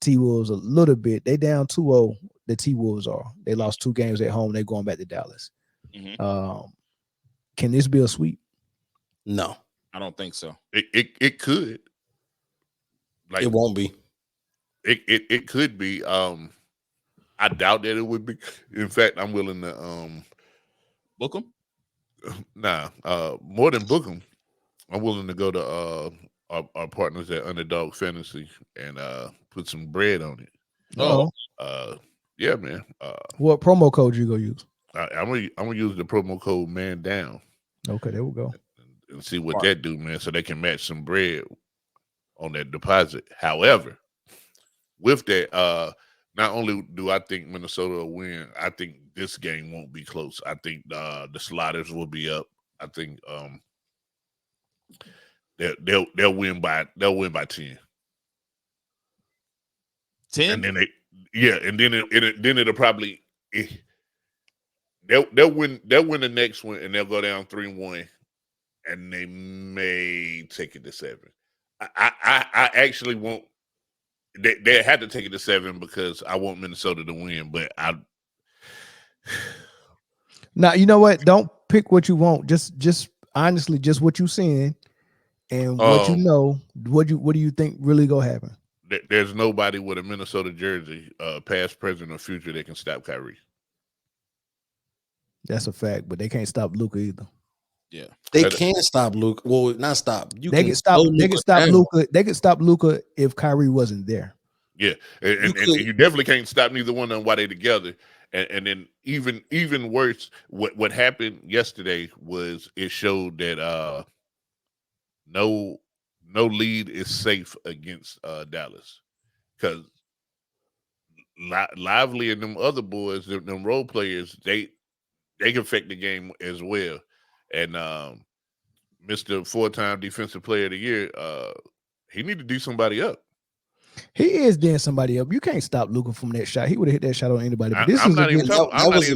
T-Wolves a little bit. They down 2-0. The T-Wolves are. They lost 2 games at home. They're going back to Dallas. Can this be a sweep? No, I don't think so. It could. Like, it won't be. It could be. I doubt that it would be. In fact, I'm willing to book them. Nah, more than book them, I'm willing to go to our partners at Underdog Fantasy and put some bread on it. Yeah, man. What promo code you gonna use? I'm gonna use the promo code Man Down. Okay, there we go. And see what that do, man, so they can match some bread on that deposit. However, with that, not only do I think Minnesota will win, I think this game won't be close. I think the sliders will be up. I think they'll win by 10. 10? And then it'll probably they'll win the next one, and they'll go down 3-1, and they may take it to 7. I actually won't. They had to take it to 7 because I want Minnesota to win, but now you know what? Don't pick what you want. Just honestly, just what you seeing and what you know. What do you think really gonna happen? There's nobody with a Minnesota jersey, past, present, or future, that can stop Kyrie. That's a fact, but they can't stop Luka either. Yeah, they can stop Luka. Well, not stop. They can stop Luka. They could stop Luka if Kyrie wasn't there. Yeah, and you definitely can't stop neither one of them while they're together. And then even worse, what happened yesterday was it showed that no lead is safe against Dallas, because Lively and them other boys, them role players, they can affect the game as well. And Mr. 4-time Defensive Player of the Year, he need to do somebody up. He is doing somebody up. You can't stop Luka from that shot. He would have hit that shot on anybody. But I'm not even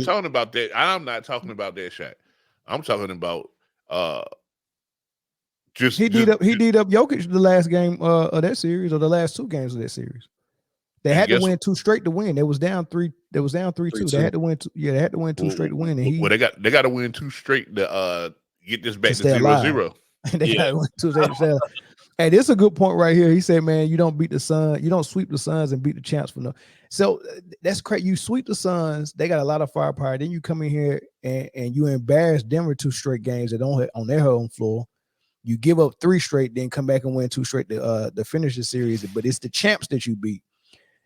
talking about that. I'm not talking about that shot. I'm talking about he did up Jokic the last game of that series, or the last 2 games of that series. They had to win 2 straight to win. They was down 3. They was down 3-2. They had to win. They had to win 2 straight to win. And they got to win 2 straight to get this back to 0-0. They got to win 2 straight to stay alive. Hey, this is a good point right here. He said, "Man, you don't beat the Suns. You don't sweep the Suns and beat the champs for no." So that's crazy. You sweep the Suns. They got a lot of firepower. Then you come in here and you embarrass Denver 2 straight games that don't hit on their home floor. You give up 3 straight, then come back and win 2 straight to finish the series. But it's the champs that you beat.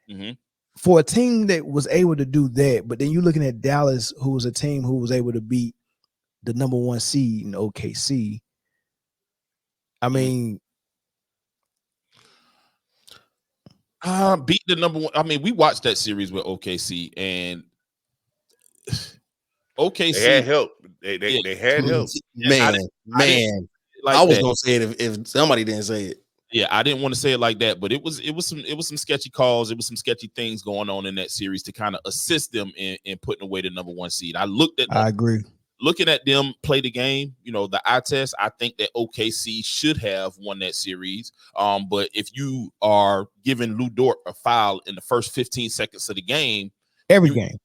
Mm-hmm. For a team that was able to do that, but then you're looking at Dallas, who was a team who was able to beat the number 1 seed in OKC. I mean, beat the number 1. I mean, we watched that series with OKC, and OKC they had help. They had help. Man. I was gonna say it if somebody didn't say it. Yeah, I didn't want to say it like that, but it was some sketchy calls. It was some sketchy things going on in that series to kind of assist them in putting away the number 1 seed. I agree. Looking at them play the game, the eye test, I think that OKC should have won that series. But if you are giving Lou Dort a foul in the first 15 seconds of the game, every game,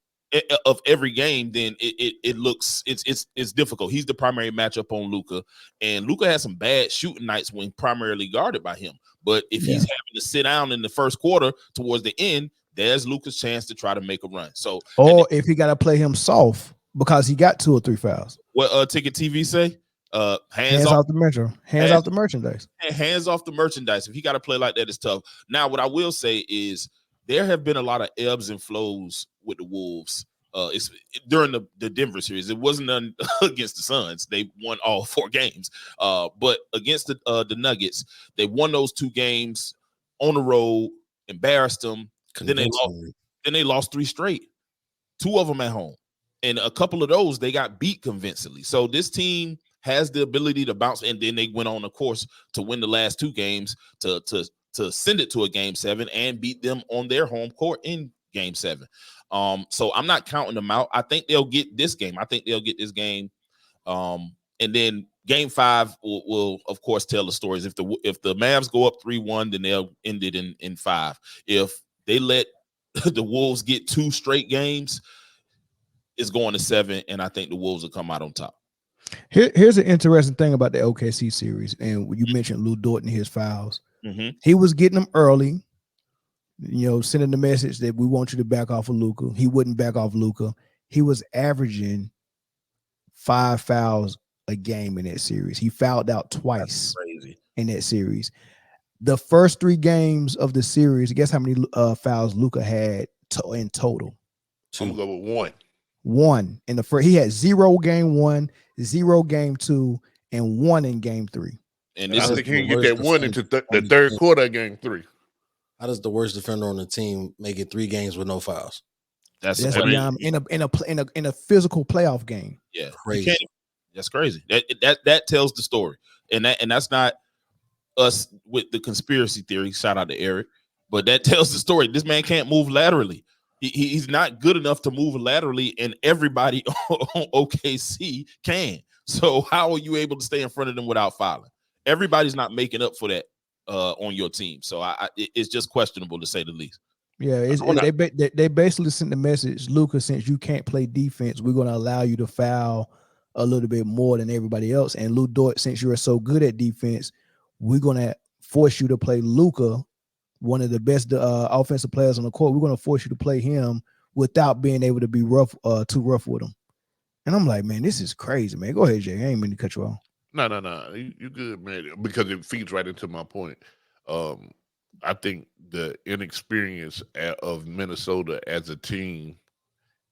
then it looks it's difficult. He's the primary matchup on Luka, and Luka has some bad shooting nights when primarily guarded by him. But if he's having to sit down in the first quarter towards the end, there's Luka's chance to try to make a run. So, if he got to play him soft because he got 2 or 3 fouls. What Ticket TV say? Hands off the merchandise. Hands off the merchandise. If he got to play like that, it's tough. Now, what I will say is there have been a lot of ebbs and flows with the Wolves. It's during the Denver series. It wasn't none against the Suns. They won all 4 games. But against the Nuggets, they won those 2 games on the road, embarrassed them. Then they lost 3 straight. 2 of them at home. And a couple of those, they got beat convincingly. So this team has the ability to bounce. And then they went on, of course, to win the last 2 games to send it to a game 7 and beat them on their home court in game 7. So I'm not counting them out. I think they'll get this game. And then game 5 will of course tell the stories. If the Mavs go up 3-1, then they'll end it in 5. If they let the Wolves get 2 straight games, it's going to 7, and I think the Wolves will come out on top. Here's an interesting thing about the OKC series, and you mentioned Lou Dort and his fouls. He was getting them early, sending the message that we want you to back off of Luka. He wouldn't back off Luka. He was averaging 5 fouls a game in that series. He fouled out twice in that series. The first 3 games of the series, guess how many fouls Luka had in total? I'm gonna go with 1. 1 in the first. He had 0 game 1, 0 game 2, and 1 in game 3. And I think he can get that 1 into the third quarter of game 3. How does the worst defender on the team make it 3 games with no fouls? That's in a physical playoff game. Yeah, crazy. That's crazy. That tells the story, and that's not us with the conspiracy theory. Shout out to Eric, but that tells the story. This man can't move laterally. He's not good enough to move laterally, and everybody on OKC can. So how are you able to stay in front of them without fouling? Everybody's not making up for that on your team. So it's just questionable, to say the least. Yeah, they basically sent the message, Luka, since you can't play defense, we're going to allow you to foul a little bit more than everybody else. And Lou Dort, since you're so good at defense, we're going to force you to play Luka, one of the best offensive players on the court. We're going to force you to play him without being able to be too rough with him. And I'm like, man, this is crazy, man. Go ahead, Jay. I ain't mean to cut you off. No. You good, man. Because it feeds right into my point. I think the inexperience of Minnesota as a team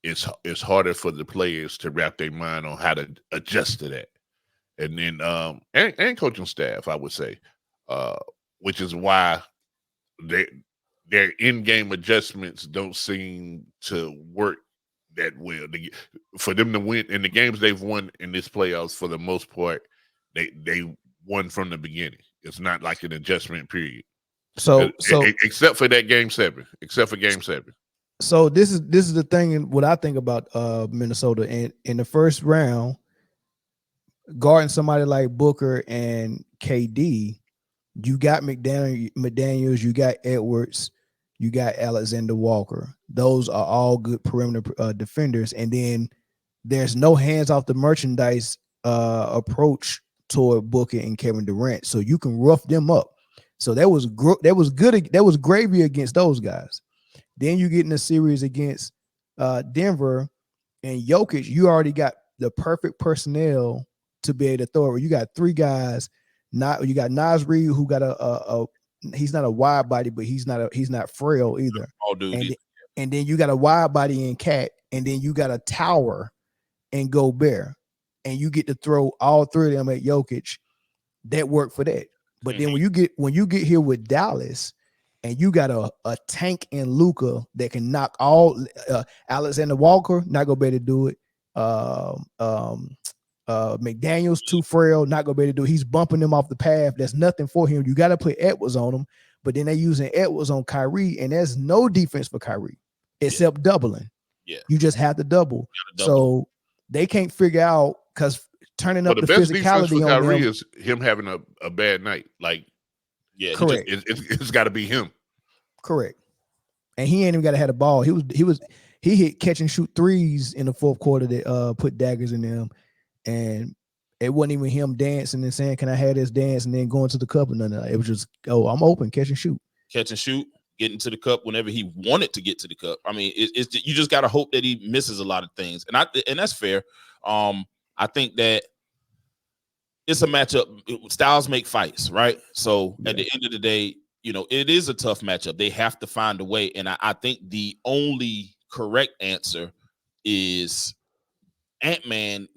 is harder for the players to wrap their mind on how to adjust to that. And then and coaching staff, I would say, which is why their in-game adjustments don't seem to work that well. For them to win in the games they've won in this playoffs, for the most part, they won from the beginning. It's not like an adjustment period. So except for game 7. So this is the thing, and what I think about Minnesota. And in the first round, guarding somebody like Booker and KD, you got McDaniels, you got Edwards, you got Alexander Walker. Those are all good perimeter defenders. And then there's no hands off the merchandise approach toward Booker and Kevin Durant, so you can rough them up. So that was gravy against those guys. Then you get in a series against Denver and Jokic. You already got the perfect personnel to be able to throw it. You got 3 guys. You got Naz Reid, who got he's not a wide body, but he's not frail either. Oh, dude. And then you got a wide body in Cat, and then you got a tower in Gobert, and you get to throw all 3 of them at Jokic. That worked for that. But then when you get here with Dallas, and you got a tank in Luka that can knock all Alexander Walker, not gonna be able to do it. McDaniels too frail, not gonna be able to do it. He's bumping them off the path. There's nothing for him. You got to put Edwards on him, but then they're using Edwards on Kyrie, and there's no defense for Kyrie except doubling. Yeah, you just have to double. So they can't figure out, because turning up the physicality on Kyrie them is him having a bad night. Like, yeah, correct. It's got to be him. Correct. And he ain't even got to have a ball. He hit catch and shoot threes in the fourth quarter that put daggers in them, and it wasn't even him dancing and saying, "Can I have this dance?" and then going to the cup and none of that. It was just, "Oh, I'm open, catch and shoot." Catch and shoot, getting to the cup whenever he wanted to get to the cup. I mean, it's you just got to hope that he misses a lot of things, and that's fair. I think that it's a matchup. Styles make fights, right? So at the end of the day, it is a tough matchup. They have to find a way, and I think the only correct answer is Ant-Man.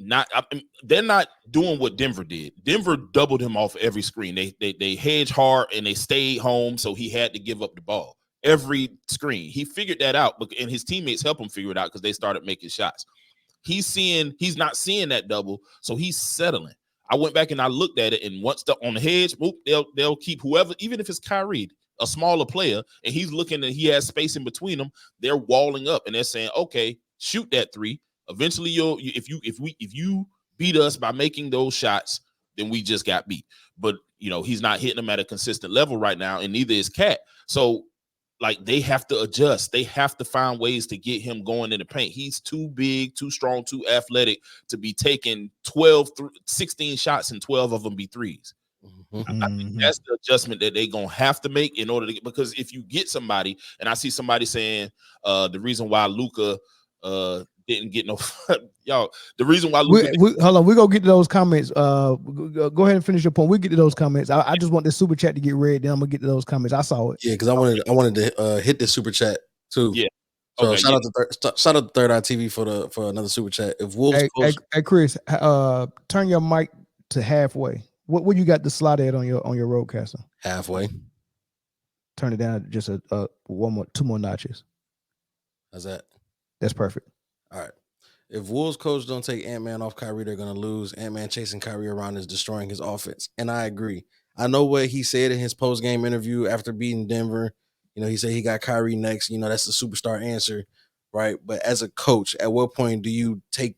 They're not doing what Denver did. Denver doubled him off every screen. They hedged hard and they stayed home, so he had to give up the ball every screen. He figured that out, and his teammates helped him figure it out because they started making shots. He's not seeing that double, so he's settling. I went back and I looked at it, and once on the hedge, they'll keep whoever, even if it's Kyrie, a smaller player, and he's looking and he has space in between them. They're walling up and they're saying, "Okay, shoot that 3. Eventually, if you beat us by making those shots, then we just got beat." But he's not hitting them at a consistent level right now, and neither is Cat. So, like they have to adjust. They have to find ways to get him going in the paint. He's too big, too strong, too athletic to be taking 16 shots and 12 of them be threes. I think that's the adjustment that they're going to have to make in order to get, because if you get somebody, and I see somebody saying the reason why Luka didn't get no y'all, the reason why Luka hold on, we're gonna get to those comments. Go ahead and finish your point. We get to those comments. I just want the super chat to get read, then I'm gonna get to those comments. I saw it. Yeah, because I wanted to hit the super chat too. Yeah. So okay, shout out to Third Eye TV for another super chat. If Wolves hey Chris, turn your mic to halfway. What you got the slot at on your roadcaster? Halfway. Turn it down just two more notches. How's that? That's perfect. All right. If Wolves coach don't take Ant-Man off Kyrie, they're gonna lose. Ant-Man chasing Kyrie around is destroying his offense. And I agree. I know what he said in his post-game interview after beating Denver. He said he got Kyrie next. That's the superstar answer, right? But as a coach, at what point do you take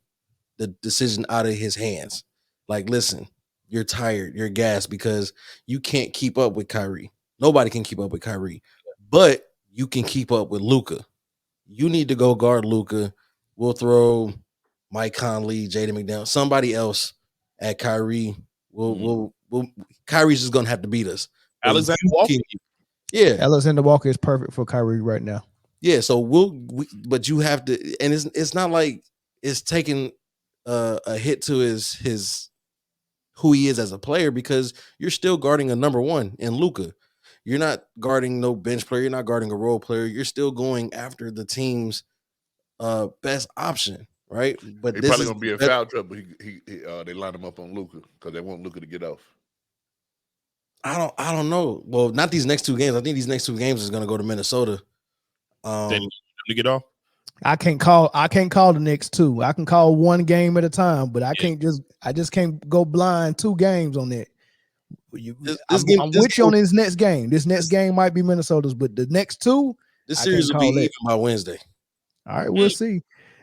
the decision out of his hands? Like, listen, you're tired, you're gassed because you can't keep up with Kyrie. Nobody can keep up with Kyrie, but you can keep up with Luka. You need to go guard Luka. We'll throw Mike Conley, Jaden McDaniel, somebody else at Kyrie. We'll Kyrie's just gonna have to beat us. Alexander Walker. Yeah, Alexander Walker is perfect for Kyrie right now. Yeah, so but you have to, and it's not like it's taking a hit to his who he is as a player, because you're still guarding a number one in Luka. You're not guarding no bench player. You're not guarding a role player. You're still going after the team's best option, right? But this probably gonna be in foul trouble. They line him up on Luka because they want Luka to get off. I don't know. Well, not these next two games. I think these next two games is gonna go to Minnesota. To get off. I can't call the next two. I can call one game at a time, but I just can't go blind 2 games on that. I'm with you on this next game. This next game might be Minnesota's, but the next 2, this series will be even by Wednesday. All right, we'll see.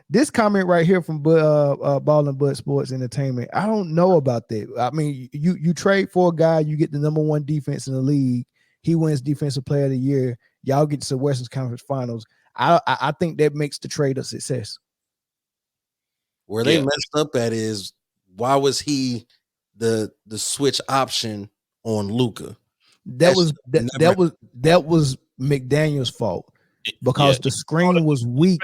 This comment right here from Ball and Bud Sports Entertainment, I don't know about that. I mean, you trade for a guy, you get the number 1 defense in the league. He wins Defensive Player of the Year. Y'all get to the Western Conference Finals. I think that makes the trade a success. Where they messed up at is, why was he the switch option on Luka? That was McDaniel's fault, because the screen was weak.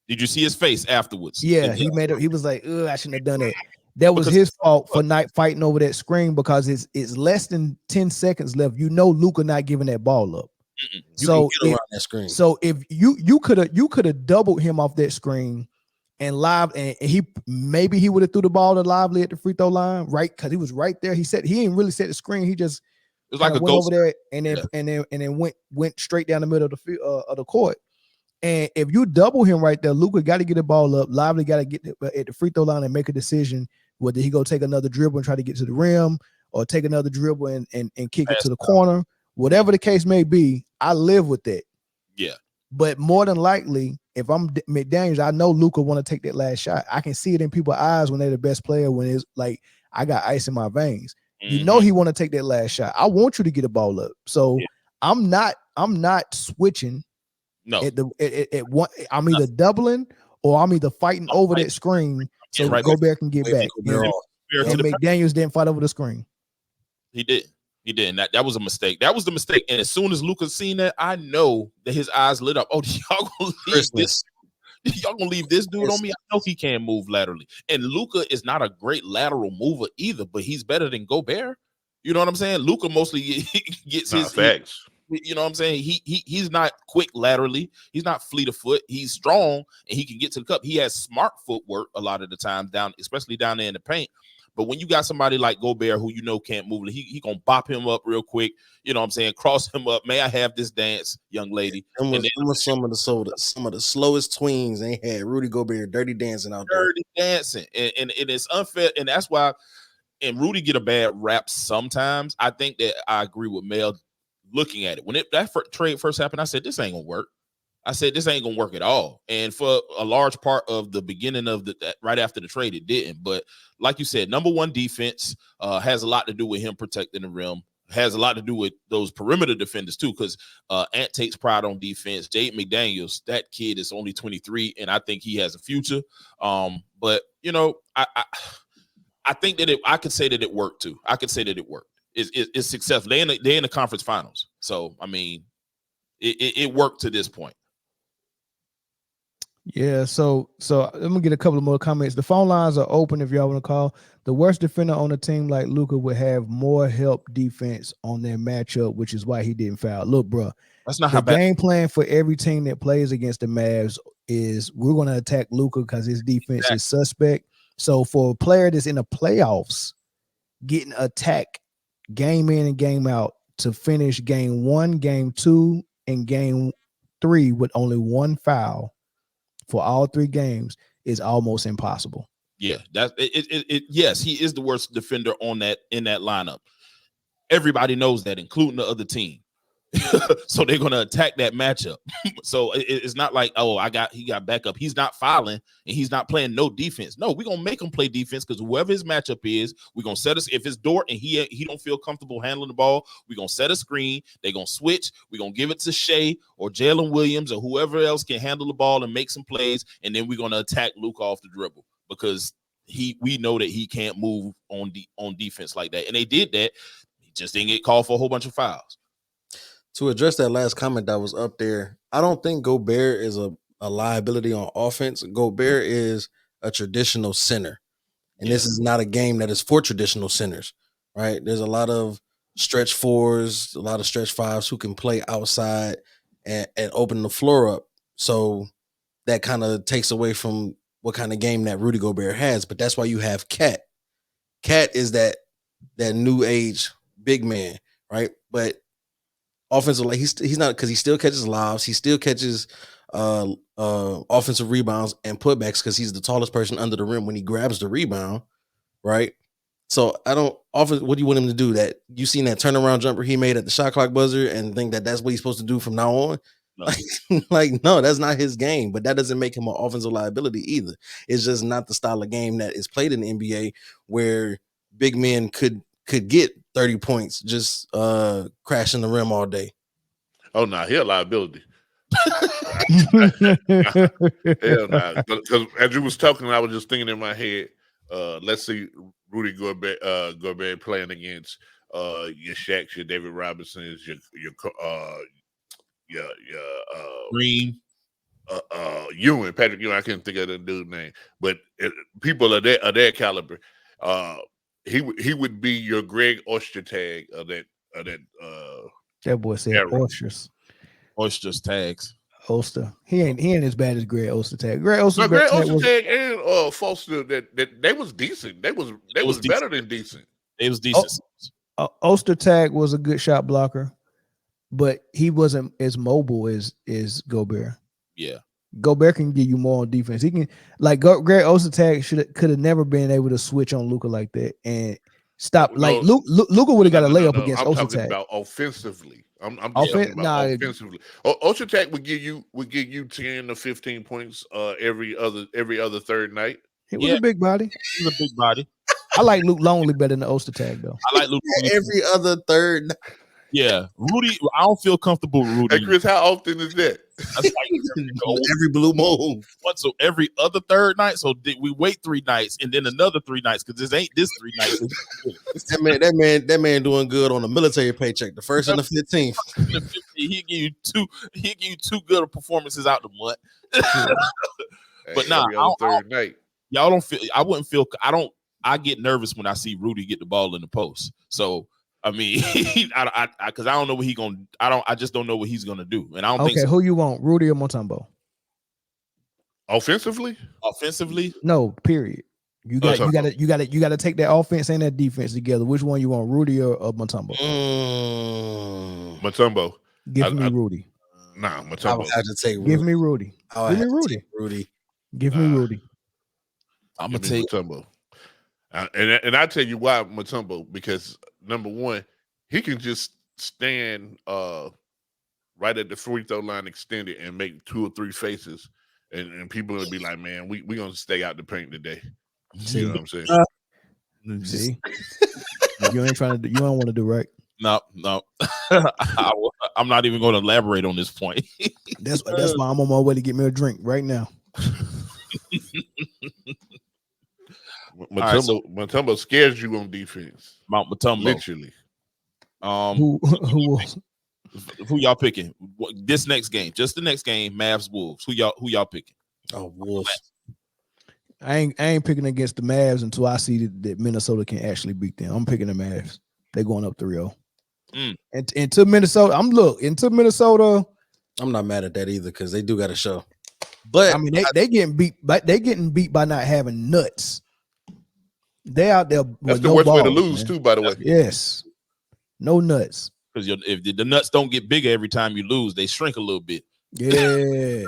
Did you see his face afterwards? Yeah, he made it. He was like, "Ugh, I shouldn't have done that." That was his fault for not fighting over that screen, because it's less than 10 seconds left. Luka not giving that ball up. So if you could have doubled him off that screen and he would have threw the ball to Lively at the free throw line, right? Because he was right there. He didn't really set the screen. He just it was like went over there and then went straight down the middle of the court. And if you double him right there, Luka got to get the ball up. Lively got to get at the free throw line and make a decision whether he go take another dribble and try to get to the rim, or take another dribble and kick it to the corner. Whatever the case may be, I live with that. Yeah. But more than likely, if I'm McDaniels, I know Luka want to take that last shot. I can see it in people's eyes when they're the best player, when it's like, I got ice in my veins. Mm-hmm. He want to take that last shot. I want you to get a ball up. So I'm not switching. No. At one, I'm either doubling or I'm either fighting over that screen so Gobert can get back. And McDaniels didn't fight over the screen. He did. He didn't. That was a mistake. That was the mistake. And as soon as Luka seen that, I know that his eyes lit up. Oh, y'all gonna leave this? Y'all gonna leave this dude on me? I know he can't move laterally. And Luka is not a great lateral mover either, but he's better than Gobert. You know what I'm saying? Luka mostly gets his facts. You know what I'm saying? He's not quick laterally. He's not fleet of foot. He's strong and he can get to the cup. He has smart footwork a lot of the time especially down there in the paint. But when you got somebody like Gobert who can't move, he gonna bop him up real quick. You know what I'm saying? Cross him up. May I have this dance, young lady? Them was some of the slowest tweens they had. Rudy Gobert dirty dancing out there. Dirty dancing. And it's unfair. And that's why, and Rudy get a bad rap sometimes. I think that I agree with Mel looking at it. When that trade first happened, I said, this ain't gonna work. I said, this ain't gonna work at all. And for a large part of the beginning of right after the trade, it didn't. But like you said, number 1 defense has a lot to do with him protecting the rim, has a lot to do with those perimeter defenders too, because Ant takes pride on defense. Jade McDaniels, that kid is only 23, and I think he has a future. But you know, I think that I could say that it worked too. I could say that it worked. It's successful. They're in the conference finals, so I mean, it worked to this point. Yeah, so let me get a couple of more comments. The phone lines are open if y'all want to call. The worst defender on a team like Luka would have more help defense on their matchup, which is why he didn't foul. Look, bro, that's not the how bad. Game plan for every team that plays against the Mavs is we're going to attack Luka because his defense is suspect. So for a player that's in the playoffs, getting attacked game in and game out to finish game 1, game 2, and game 3 with only one foul for all 3 games is almost impossible. Yeah, that's it. Yes, he is the worst defender in that lineup. Everybody knows that, including the other team. So they're going to attack that matchup. So it's not like, oh, he got backup. He's not fouling and he's not playing no defense. No, we're going to make him play defense because whoever his matchup is, we're going to set us. If it's Dort and he don't feel comfortable handling the ball, we're going to set a screen. They're going to switch. We're going to give it to Shea or Jalen Williams or whoever else can handle the ball and make some plays. And then we're going to attack Luka off the dribble because we know that he can't move on defense like that. And they did that. He just didn't get called for a whole bunch of fouls. To address that last comment that was up there, I don't think Gobert is a liability on offense. Gobert is a traditional center. And this is not a game that is for traditional centers, right? There's a lot of stretch 4s, a lot of stretch 5s who can play outside and open the floor up. So that kind of takes away from what kind of game that Rudy Gobert has. But that's why you have Cat. Cat is that new age big man, right? But offensive, like he's not, because he still catches lobs, he still catches offensive rebounds and putbacks because he's the tallest person under the rim when he grabs the rebound, right? So what do you want him to do? That you seen that turnaround jumper he made at the shot clock buzzer and think that that's what he's supposed to do from now on? No. Like, no, that's not his game, but that doesn't make him an offensive liability either. It's just not the style of game that is played in the NBA where big men could get 30 points just crashing the rim all day. Oh, no, he a liability. Hell no. Because as you was talking, I was just thinking in my head, let's see Rudy Gobert playing against your Shaqs, your David Robinsons, your Green. Patrick Ewing. I can't think of the dude's name, but people of that caliber. He would be your Greg Ostertag of that. That boy said oysters. Oysters tags. Oster. He ain't as bad as Greg Ostertag. Greg Ostertag and Foster that they was decent. They was decent. Better than decent. They was decent. Ostertag was a good shot blocker, but he wasn't as mobile as Gobert. Yeah. Gobert can give you more on defense. He can, like, Greg Ostertag could have never been able to switch on Luka like that and stop. Luka would have got a layup against Ostertag. I'm talking about offensively. I'm talking about offensively. Ostertag would give you 10 to 15 points every other third night. He was a big body. He was a big body. I like Luke Longley better than Ostertag though. I like Luke every other third night. Yeah, Rudy. I don't feel comfortable with Rudy. Hey, Chris, how often is that? That's like every blue moon. So every other third night. So did we wait 3 nights and then another 3 nights because this ain't this 3 nights. that man doing good on a military paycheck. The 1st and the 15th. He give you 2 good performances out the month. But third night. Y'all don't feel. I wouldn't feel. I get nervous when I see Rudy get the ball in the post. So. I mean, because I don't know what he's gonna. I just don't know what he's gonna do, and I don't think. Okay, who you want, Rudy or Mutombo? Offensively? No, period. You got to take that offense and that defense together. Which one you want, Rudy or Mutombo? Mutombo. Give me Rudy. Nah, Mutombo. I would have to take Rudy. Give me Rudy. Give me Rudy. Give me Rudy. I'm gonna take Mutombo. And I tell you why Mutombo, because number one, he can just stand right at the free throw line extended and make 2 or 3 faces, and people will be like, man, we gonna stay out the paint today. See, you know what I'm saying? See, you ain't trying to. You don't want to do right. No. I'm not even going to elaborate on this point. That's why I'm on my way to get me a drink right now. Mutombo scares you on defense. Mount Mutombo, literally. Who y'all picking? This next game, just the next game, Mavs Wolves. Who y'all picking? Oh, Wolves. I ain't picking against the Mavs until I see that Minnesota can actually beat them. I'm picking the Mavs. They're going up 3-0. And into Minnesota, I'm not mad at that either because they do got a show. But I mean, they getting beat, but they getting beat by not having nuts. They out there. That's the worst way to lose, too. By the way, yes, no nuts. Because if the nuts don't get bigger every time you lose, they shrink a little bit. Yeah.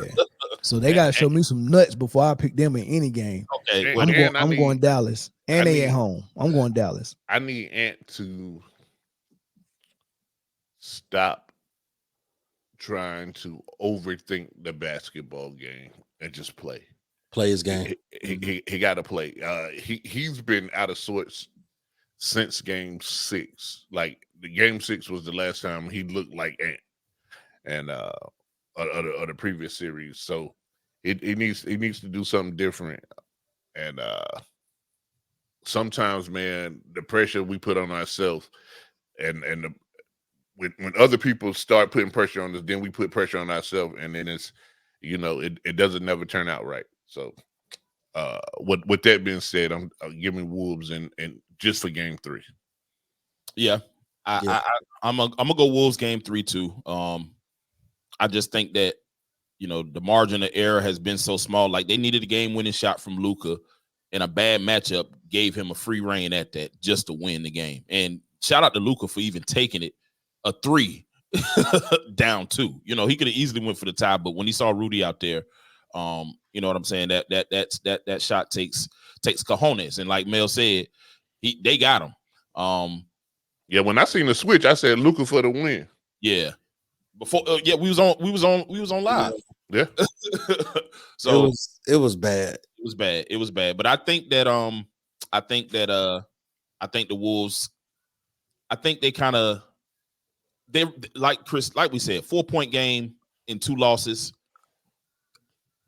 So they got to show me some nuts before I pick them in any game. Okay, I'm going Dallas, and they at home. I'm going Dallas. I need Ant to stop trying to overthink the basketball game and just play his game. He got to play. He's been out of sorts since game 6. Like the game 6 was the last time he looked like Ant, and the previous series. So he needs to do something different. And sometimes, man, the pressure we put on ourselves, and when other people start putting pressure on us, then we put pressure on ourselves, and then it's, it doesn't never turn out right. So with that being said, I'm giving Wolves and just for game 3. Yeah. I'm gonna go Wolves game 3 too. I just think that the margin of error has been so small. Like they needed a game-winning shot from Luka, and a bad matchup gave him a free reign at that just to win the game. And shout out to Luka for even taking it a 3 down 2. He could have easily went for the tie, but when he saw Rudy out there, you know what I'm saying? That shot takes cojones, and like Mel said, they got him. Yeah, when I seen the switch, I said Luka for the win. Yeah. Before, we was on live. Yeah. So it was bad. It was bad. But I think that the Wolves, I think they like Chris, like we said, 4-point game in 2 losses.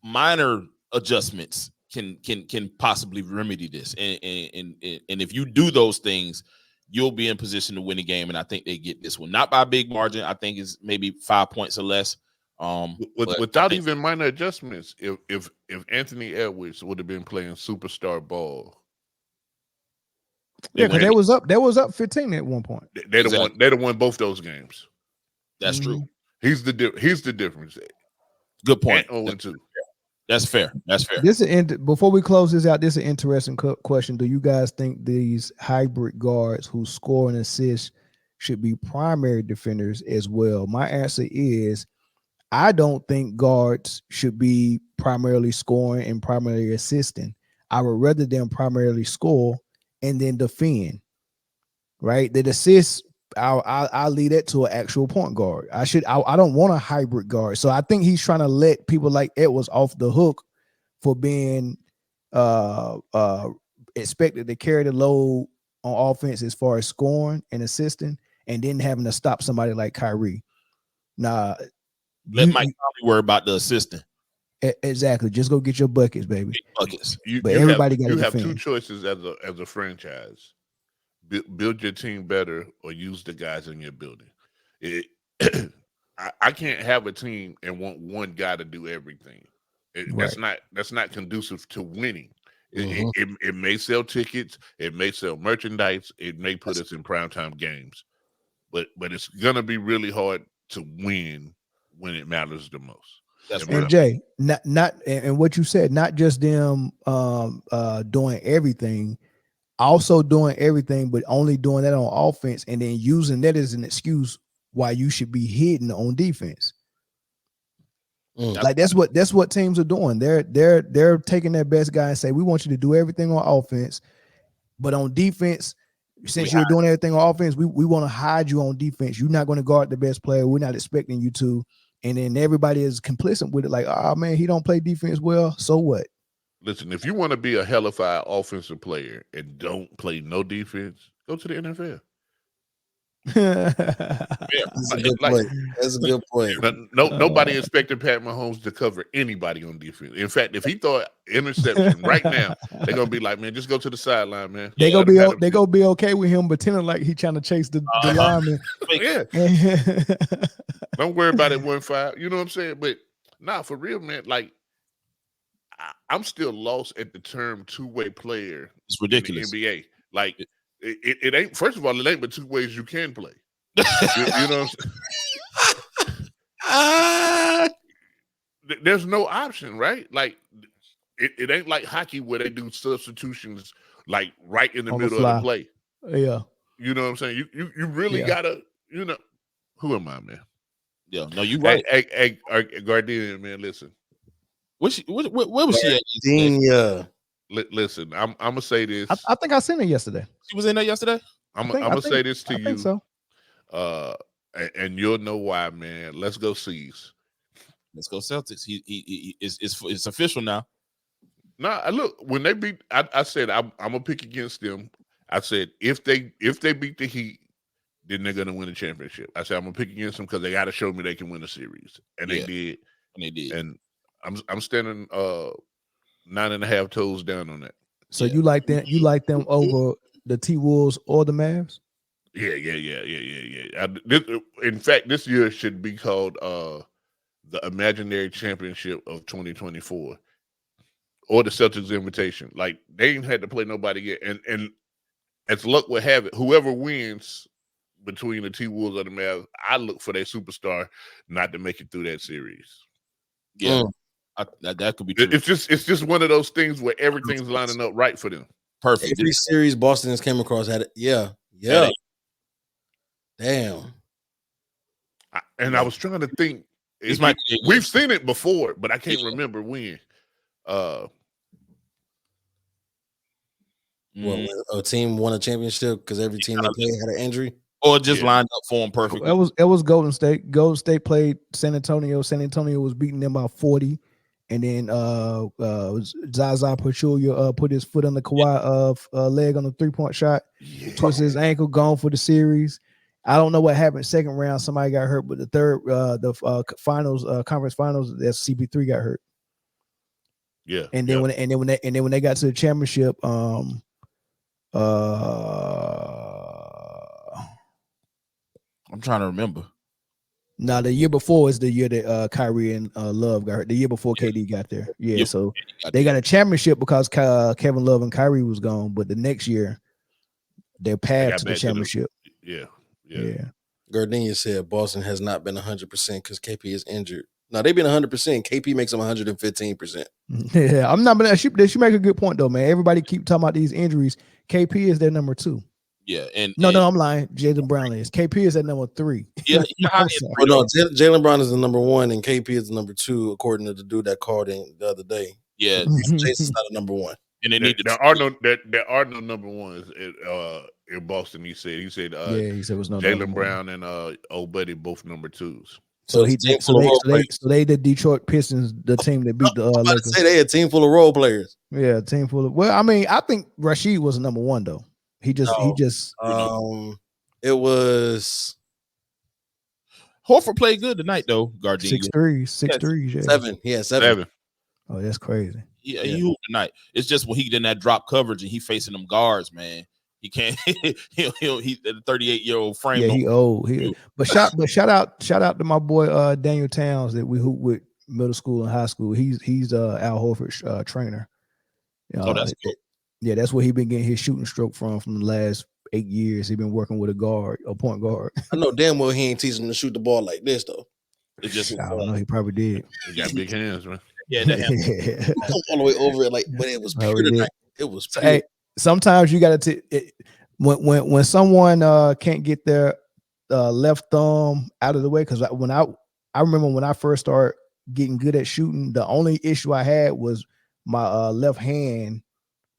Minor adjustments can possibly remedy this. And if you do those things, you'll be in position to win the game. And I think they get this one, not by a big margin. I think it's maybe 5 points or less. Without even minor adjustments, if Anthony Edwards would have been playing superstar ball, because they was up 15 at one point. They'd have won both those games. That's true. He's the difference. Good point. 0-2. That's fair. Before we close this out, this is an interesting question. Do you guys think these hybrid guards who score and assist should be primary defenders as well? My answer is I don't think guards should be primarily scoring and primarily assisting. I would rather them primarily score and then defend. Right? The assists, I'll leave that to an actual point guard. I don't want a hybrid guard. So I think he's trying to let people like Edwards off the hook for being expected to carry the load on offense as far as scoring and assisting, and then having to stop somebody like Kyrie. Nah, let Mike worry about the assistant. Exactly. Just go get your buckets, baby. Buckets. Everybody got to have defend. 2 choices as a franchise. Build your team better or use the guys in your building. I can't have a team and want one guy to do everything. Right. That's not conducive to winning. It may sell tickets, it may sell merchandise, it may put us in primetime games, but it's gonna be really hard to win when it matters the most. That's right. And Jay, not and what you said, not just them doing everything. Also doing everything, but only doing that on offense, and then using that as an excuse why you should be hidden on defense. Like that's what teams are doing. They're taking their best guy and say, we want you to do everything on offense, but on defense, since you're doing everything on offense, we want to hide you on defense. You're not going to guard the best player. We're not expecting you to. And then everybody is complicit with it. Like, oh man, he don't play defense well. So what? Listen, if you want to be a hellified offensive player and don't play no defense, go to the NFL. That's a good point. That's a good point. Nobody expected Pat Mahomes to cover anybody on defense. In fact, if he throw an interception right now, they're gonna be like, man, just go to the sideline, man. They gonna be okay with him pretending like he trying to chase the lineman. Yeah. Don't worry about it 1-5. You know what I'm saying? But nah, for real, man. Like I'm still lost at the term two-way player. It's ridiculous. In the NBA. Like it ain't. First of all, it ain't but two ways you can play. you know what I'm saying? There's no option, right? Like it ain't like hockey where they do substitutions like right in the middle of the play. Yeah. You know what I'm saying? You really gotta, who am I, man? Yeah, no, you right. Hey, Gardenia, man, listen. Where was she at? Gardenia. Listen, I'm gonna say this. I think I seen her yesterday. She was in there yesterday. I'm gonna say this to you. Think so. And you'll know why, man. Let's go C's. Let's go Celtics. It's official now. Nah, look, when they beat, I said I'm gonna pick against them. I said if they beat the Heat, then they're gonna win a championship. I said I'm gonna pick against them because they got to show me they can win a series, and they did. And they did. And I'm standing 9.5 toes down on that. So you like them? You like them over the T-Wolves or the Mavs? Yeah. In fact, this year should be called the Imaginary Championship of 2024, or the Celtics Invitation. Like they ain't had to play nobody yet, and as luck would have it, whoever wins between the T-Wolves or the Mavs, I look for their superstar not to make it through that series. Yeah, that could be true. It's just one of those things where everything's lining up right for them. Perfect. Every series Boston has came across had it. Yeah. Damn. I was trying to think. We've seen it before, but I can't remember when. When a team won a championship because every team they played had an injury, or just lined up for them perfectly. It was Golden State. Golden State played San Antonio. San Antonio was beating them by 40, and then Zaza Pachulia put his foot on the Kawhi leg on the 3-point shot, twisted his ankle, gone for the series. I don't know what happened second round. Somebody got hurt, but the third, finals, conference finals, that CP3 got hurt. Yeah, and then when they got to the championship, I'm trying to remember. Now the year before is the year that Kyrie and Love got hurt. The year before KD got there. Yeah, so they got a championship because Kevin Love and Kyrie was gone, but the next year their path to the championship. Yeah. Gardenia said Boston has not been 100% because KP is injured. Now they've been 100%. KP makes them 115%. Yeah, I'm not. But she make a good point though, man. Everybody keep talking about these injuries. KP is their number 2. Yeah, no, I'm lying. Jaylen Brown is. KP is at number 3. Yeah, Jaylen Brown is the number 1 and KP is the number 2, according to the dude that called in the other day. Yeah, Jason's not a number 1. And they need there are no number ones in Boston. He said he said it was no Jaylen Brown and old buddy both number 2s. So they the Detroit Pistons, the team that beat the Lakers. Say they a team full of role players. Yeah, a team full of. Well, I mean, I think Rashid was number 1 though. It was Horford played good tonight though. Gardenia 6'3", yeah. 7. Yeah, 7. Oh, that's crazy. Yeah, he hooped tonight. It's just when he did that drop coverage and he facing them guards, man. He can't. He's the 38-year-old frame. Yeah, he old. But shout out to my boy Daniel Towns that we hoop with middle school and high school. He's Al Horford's trainer. That's cool. Yeah, that's where he been getting his shooting stroke from the last 8 years. He been working with a point guard. I know damn well he ain't teaching him to shoot the ball like this though. It just I don't know. He probably did. He got big hands, man. Yeah, all the way over it, like, but it was pure tonight. It was pure. Hey, sometimes you got to when someone can't get their left thumb out of the way, because I remember when I first started getting good at shooting, the only issue I had was my left hand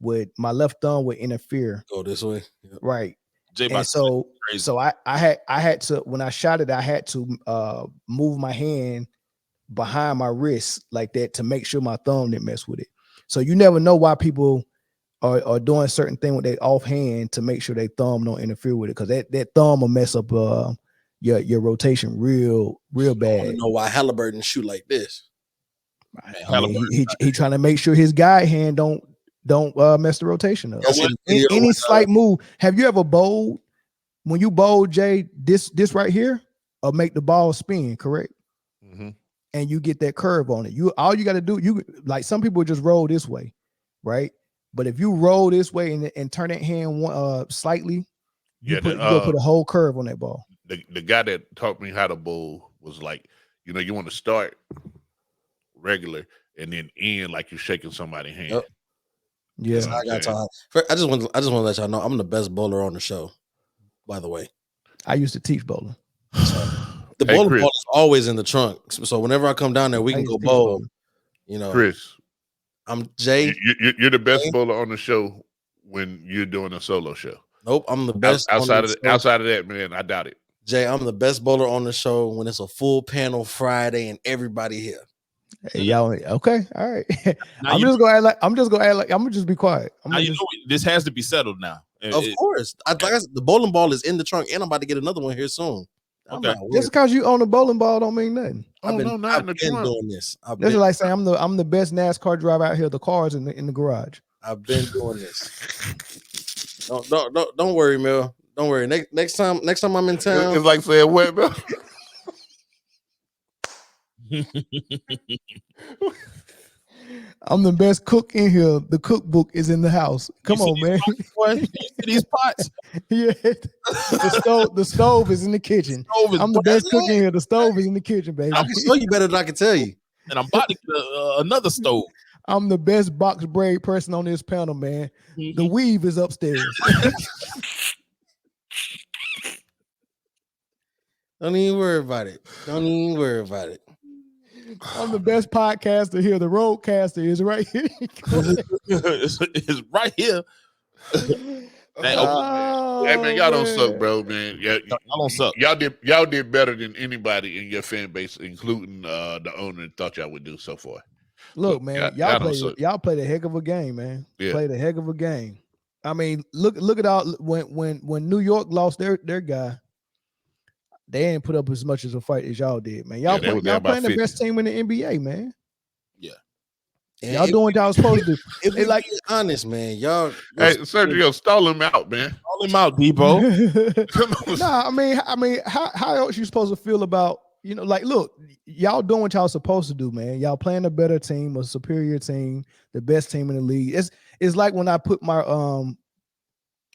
with my left thumb would interfere. Go this way, yep. Right. And so I had to, when I shot it, I had to move my hand behind my wrist like that to make sure my thumb didn't mess with it. So you never know why people or doing a certain thing with their offhand to make sure their thumb don't interfere with it, because that thumb will mess up your rotation real bad. I want to know why Halliburton shoot like this. I mean, he trying to make sure his guide hand don't mess the rotation up. Any slight move. Have you ever bowled? When you bowl, Jay, this right here, or make the ball spin, correct? Mm-hmm. And you get that curve on it. All you got to do, you like some people just roll this way, right? But if you roll this way and turn that hand slightly, you go put a whole curve on that ball. The guy that taught me how to bowl was like, you want to start regular and then end like you're shaking somebody's hand. Yep. Yeah, I got time. I just want to let y'all know I'm the best bowler on the show. By the way, I used to teach bowling. The bowling ball is always in the trunk, so whenever I come down there, we can go bowl. Chris, I'm Jay. You're the best bowler on the show when you're doing a solo show. Nope, I'm the best. Outside of that, man, I doubt it. Jay, I'm the best bowler on the show when it's a full panel Friday and everybody here. Hey, y'all, okay, all right. I'm just gonna be quiet. This has to be settled now. Of course, the bowling ball is in the trunk, and I'm about to get another one here soon. Okay, just because you own a bowling ball don't mean nothing. I've been doing this. That's like saying I'm the best NASCAR driver out here. The cars in the garage. I've been doing this. Don't worry, Mel. Don't worry. Next time I'm in town, it's like saying what, Mel? I'm the best cook in here. The cookbook is in the house. Come on, man. You see these pots? Yeah. The stove is in the kitchen. I'm the best cook in here. The stove is in the kitchen, baby. I can show you better than I can tell you. And I'm about to get another stove. I'm the best box braid person on this panel, man. Mm-hmm. The weave is upstairs. Don't even worry about it. I'm the best podcaster here. The roadcaster is right here. It's right here. Hey, man, y'all don't suck, bro, man. Y'all don't suck. Y'all did better than anybody in your fan base, including the owner thought y'all would do so far. Look, man, y'all played a heck of a game, man. Yeah. Played a heck of a game. I mean, look at all when New York lost their guy. They ain't put up as much as a fight as y'all did, man. Y'all playing the best team in the NBA, man. Yeah. Y'all doing what y'all was supposed to do. If they like honest, man, y'all. Hey, Sergio, stall him out, man. Stall him out, Debo. Nah, I mean, how else you supposed to feel about, like, look, y'all doing what y'all supposed to do, man. Y'all playing a better team, a superior team, the best team in the league. It's like when I put my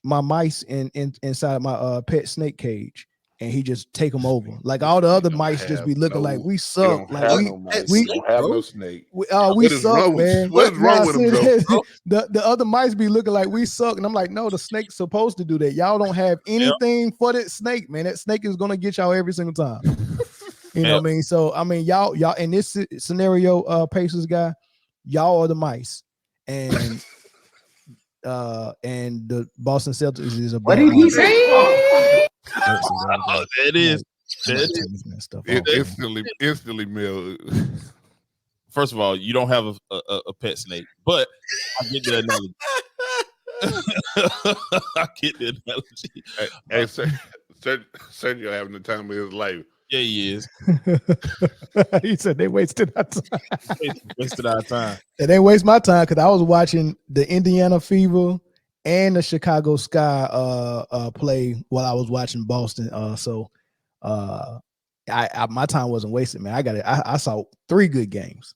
my mice inside my pet snake cage. And he just take them over. Like all the other mice just be looking like we suck. Like we don't have no snake. We suck, man. What's wrong with him, bro? The other mice be looking like we suck. And I'm like, no, the snake's supposed to do that. Y'all don't have anything for that snake, man. That snake is gonna get y'all every single time. You know what I mean? So I mean, y'all in this scenario, Pacers guy, y'all are the mice. And the Boston Celtics is a what did he say? It is. Instantly, Mill. First of all, you don't have a pet snake, but I get the analogy. Hey, Sergio having the time of his life. Yeah, he is. He said they wasted our time. Wasted our time. They didn't waste my time because I was watching the Indiana Fever and the Chicago Sky play while I was watching Boston. So my time wasn't wasted, man. I saw 3 good games.